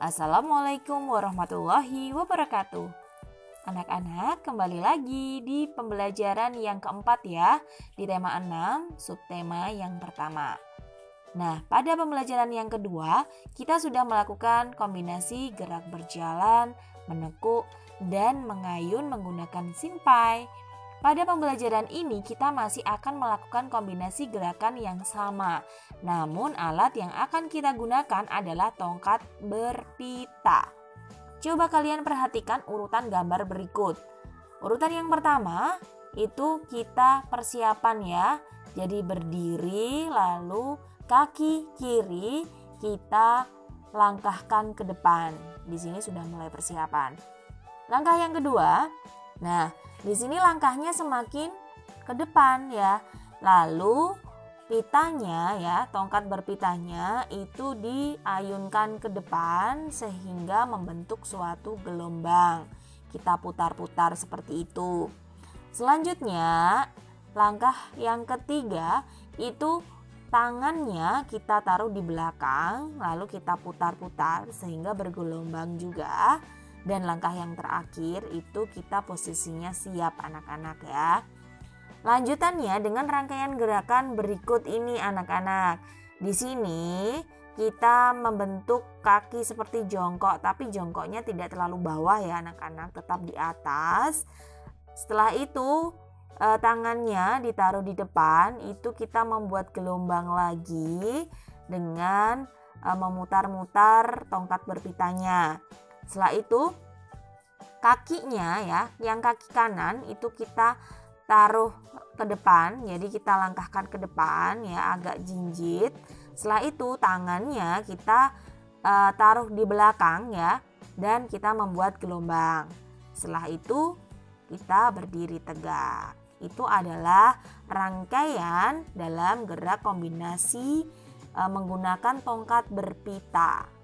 Assalamualaikum warahmatullahi wabarakatuh. Anak-anak, kembali lagi di pembelajaran yang keempat ya, di tema 6, subtema yang pertama. Nah, pada pembelajaran yang kedua, kita sudah melakukan kombinasi gerak berjalan, menekuk, dan mengayun menggunakan sinpai. Pada pembelajaran ini kita masih akan melakukan kombinasi gerakan yang sama. Namun alat yang akan kita gunakan adalah tongkat berpita. Coba kalian perhatikan urutan gambar berikut. Urutan yang pertama itu kita persiapan ya. Jadi berdiri lalu kaki kiri kita langkahkan ke depan. Di sini sudah mulai persiapan. Langkah yang kedua, nah di sini langkahnya semakin ke depan ya. Lalu pitanya ya, tongkat berpitanya itu diayunkan ke depan sehingga membentuk suatu gelombang. Kita putar-putar seperti itu. Selanjutnya, langkah yang ketiga itu tangannya kita taruh di belakang, lalu kita putar-putar sehingga bergelombang juga. Dan langkah yang terakhir itu kita posisinya siap anak-anak ya. Lanjutannya dengan rangkaian gerakan berikut ini anak-anak. Di sini kita membentuk kaki seperti jongkok, tapi jongkoknya tidak terlalu bawah ya anak-anak, tetap di atas. Setelah itu tangannya ditaruh di depan, itu kita membuat gelombang lagi dengan memutar-mutar tongkat berpitanya. Setelah itu kakinya ya, yang kaki kanan itu kita taruh ke depan, jadi kita langkahkan ke depan ya, agak jinjit. Setelah itu tangannya kita taruh di belakang ya, dan kita membuat gelombang. Setelah itu kita berdiri tegak. Itu adalah rangkaian dalam gerak kombinasi menggunakan tongkat berpita.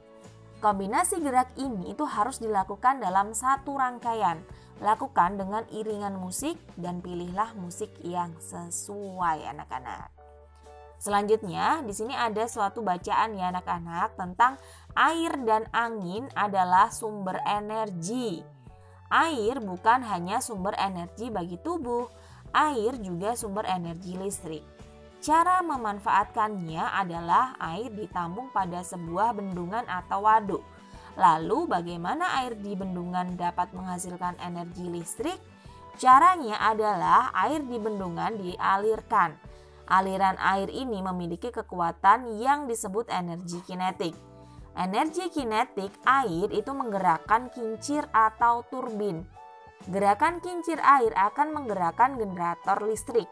Kombinasi gerak ini itu harus dilakukan dalam satu rangkaian. Lakukan dengan iringan musik dan pilihlah musik yang sesuai anak-anak. Selanjutnya di sini ada suatu bacaan ya anak-anak tentang air dan angin adalah sumber energi. Air bukan hanya sumber energi bagi tubuh, air juga sumber energi listrik. Cara memanfaatkannya adalah air ditampung pada sebuah bendungan atau waduk. Lalu bagaimana air di bendungan dapat menghasilkan energi listrik? Caranya adalah air di bendungan dialirkan. Aliran air ini memiliki kekuatan yang disebut energi kinetik. Energi kinetik air itu menggerakkan kincir atau turbin. Gerakan kincir air akan menggerakkan generator listrik.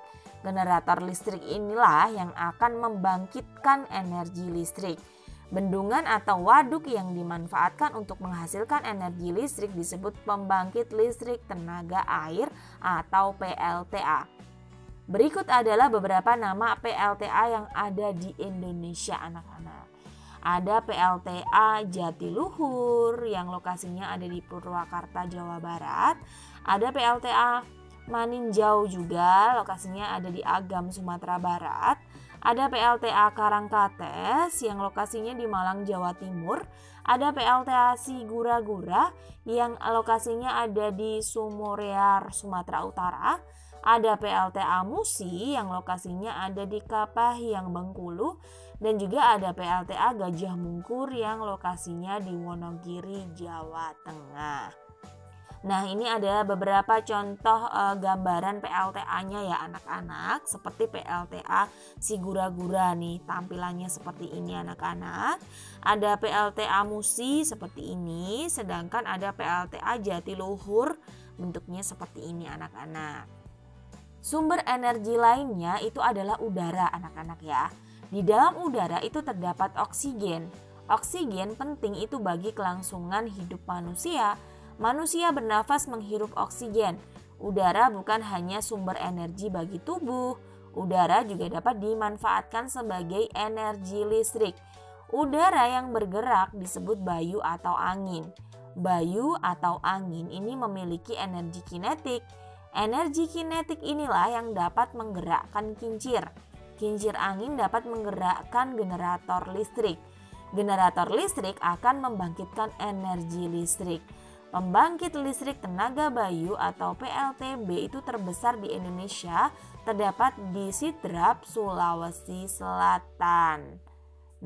Generator listrik inilah yang akan membangkitkan energi listrik. Bendungan atau waduk yang dimanfaatkan untuk menghasilkan energi listrik disebut pembangkit listrik tenaga air atau PLTA. Berikut adalah beberapa nama PLTA yang ada di Indonesia anak-anak. Ada PLTA Jatiluhur yang lokasinya ada di Purwakarta, Jawa Barat. Ada PLTA Maninjau juga lokasinya ada di Agam, Sumatera Barat. Ada PLTA Karangkates yang lokasinya di Malang, Jawa Timur. Ada PLTA Sigura-gura yang lokasinya ada di Sumoroar, Sumatera Utara. Ada PLTA Musi yang lokasinya ada di Kapahyang, Bengkulu. Dan juga ada PLTA Gajah Mungkur yang lokasinya di Wonogiri, Jawa Tengah. Nah, ini ada beberapa contoh gambaran PLTA-nya ya anak-anak. Seperti PLTA Sigura-gura nih, tampilannya seperti ini anak-anak. Ada PLTA Musi seperti ini, sedangkan ada PLTA Jatiluhur bentuknya seperti ini anak-anak. Sumber energi lainnya itu adalah udara anak-anak ya. Di dalam udara itu terdapat oksigen. Oksigen penting itu bagi kelangsungan hidup manusia. Manusia bernafas menghirup oksigen. Udara bukan hanya sumber energi bagi tubuh, udara juga dapat dimanfaatkan sebagai energi listrik. Udara yang bergerak disebut bayu atau angin. Bayu atau angin ini memiliki energi kinetik. Energi kinetik inilah yang dapat menggerakkan kincir. Kincir angin dapat menggerakkan generator listrik. Generator listrik akan membangkitkan energi listrik. Pembangkit listrik tenaga bayu atau PLTB itu terbesar di Indonesia, terdapat di Sidrap, Sulawesi Selatan.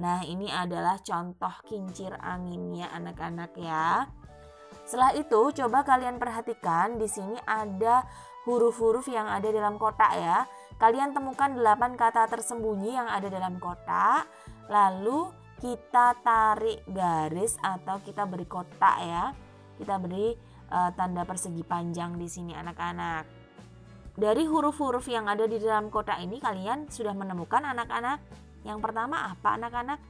Nah, ini adalah contoh kincir anginnya anak-anak ya. Setelah itu, coba kalian perhatikan di sini ada huruf-huruf yang ada dalam kotak ya. Kalian temukan 8 kata tersembunyi yang ada dalam kotak. Lalu kita tarik garis atau kita beri kotak ya. Kita beri tanda persegi panjang di sini anak-anak. Dari huruf-huruf yang ada di dalam kotak ini kalian sudah menemukan anak-anak. Yang pertama apa anak-anak?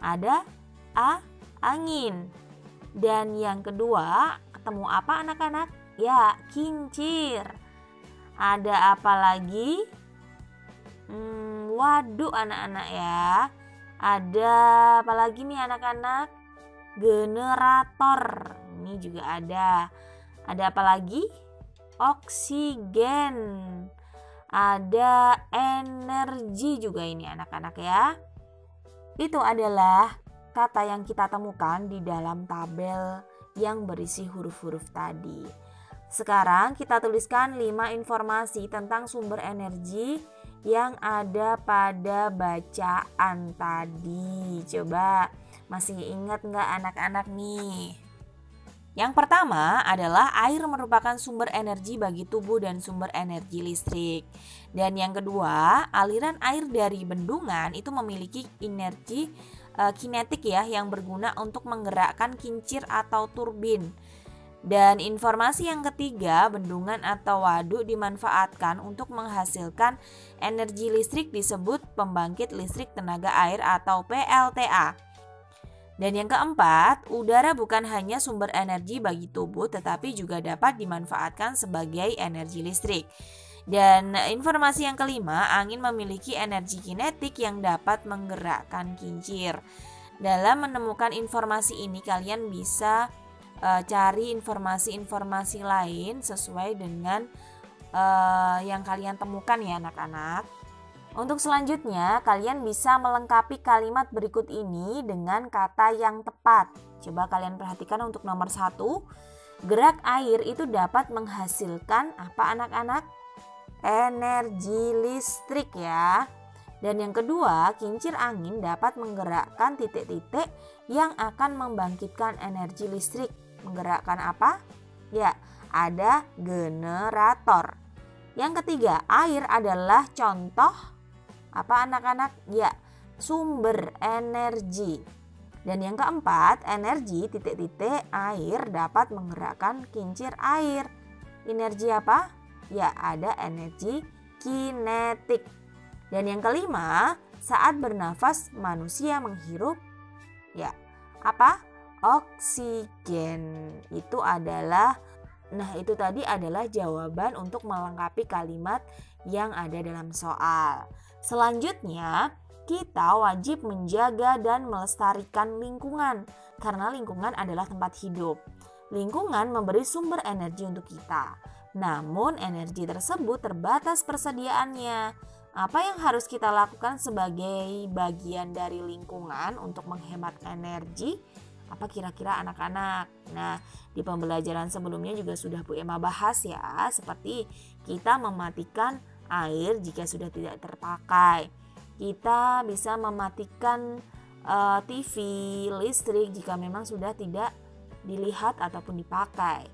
Ada A, angin. Dan yang kedua, ketemu apa anak-anak? Ya, kincir. Ada apa lagi? Waduk anak-anak ya. Ada apa lagi nih anak-anak? Generator. Ini juga ada. Ada apa lagi? Oksigen. Ada energi juga ini anak-anak ya. Itu adalah kata yang kita temukan di dalam tabel yang berisi huruf-huruf tadi. Sekarang kita tuliskan 5 informasi tentang sumber energi yang ada pada bacaan tadi. Coba masih ingat nggak anak-anak nih? Yang pertama adalah air merupakan sumber energi bagi tubuh dan sumber energi listrik. Dan yang kedua, aliran air dari bendungan itu memiliki energi kinetik ya yang berguna untuk menggerakkan kincir atau turbin. Dan informasi yang ketiga, bendungan atau waduk dimanfaatkan untuk menghasilkan energi listrik disebut pembangkit listrik tenaga air atau PLTA. Dan yang keempat, udara bukan hanya sumber energi bagi tubuh tetapi juga dapat dimanfaatkan sebagai energi listrik. Dan informasi yang kelima, angin memiliki energi kinetik yang dapat menggerakkan kincir. Dalam menemukan informasi ini kalian bisa cari informasi-informasi lain sesuai dengan yang kalian temukan ya anak-anak. Untuk selanjutnya kalian bisa melengkapi kalimat berikut ini dengan kata yang tepat. Coba kalian perhatikan untuk nomor 1, gerak air itu dapat menghasilkan apa anak-anak? Energi listrik ya. Dan yang kedua, kincir angin dapat menggerakkan titik-titik yang akan membangkitkan energi listrik. Menggerakkan apa? Ya, ada generator. Yang ketiga, air adalah contoh apa anak-anak? Ya, sumber energi. Dan yang keempat, energi titik-titik air dapat menggerakkan kincir air. Energi apa? Ya, ada energi kinetik. Dan yang kelima, saat bernafas manusia menghirup ya, apa? Oksigen. Itu tadi adalah jawaban untuk melengkapi kalimat yang ada dalam soal. Selanjutnya, kita wajib menjaga dan melestarikan lingkungan karena lingkungan adalah tempat hidup. Lingkungan memberi sumber energi untuk kita. Namun energi tersebut terbatas persediaannya. Apa yang harus kita lakukan sebagai bagian dari lingkungan untuk menghemat energi? Apa kira-kira anak-anak? Nah, di pembelajaran sebelumnya juga sudah Bu Emma bahas ya, seperti kita mematikan air jika sudah tidak terpakai. Kita bisa mematikan TV, listrik jika memang sudah tidak dilihat ataupun dipakai.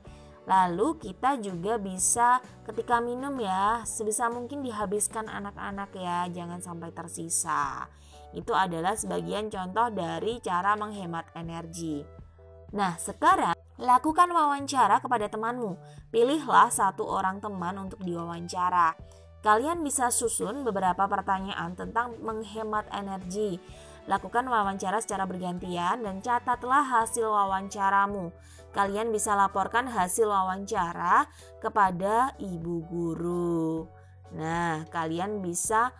Lalu kita juga bisa ketika minum ya, sebisa mungkin dihabiskan anak-anak ya, jangan sampai tersisa. Itu adalah sebagian contoh dari cara menghemat energi. Nah, sekarang lakukan wawancara kepada temanmu. Pilihlah satu orang teman untuk diwawancara. Kalian bisa susun beberapa pertanyaan tentang menghemat energi. Lakukan wawancara secara bergantian dan catatlah hasil wawancaramu. Kalian bisa laporkan hasil wawancara kepada ibu guru. Nah, kalian bisa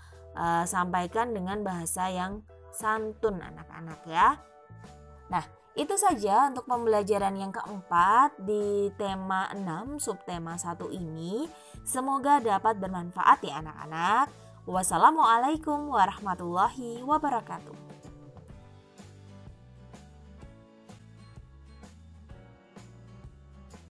sampaikan dengan bahasa yang santun anak-anak ya. Nah, itu saja untuk pembelajaran yang keempat di tema 6 subtema 1 ini. Semoga dapat bermanfaat ya anak-anak. Wassalamualaikum warahmatullahi wabarakatuh.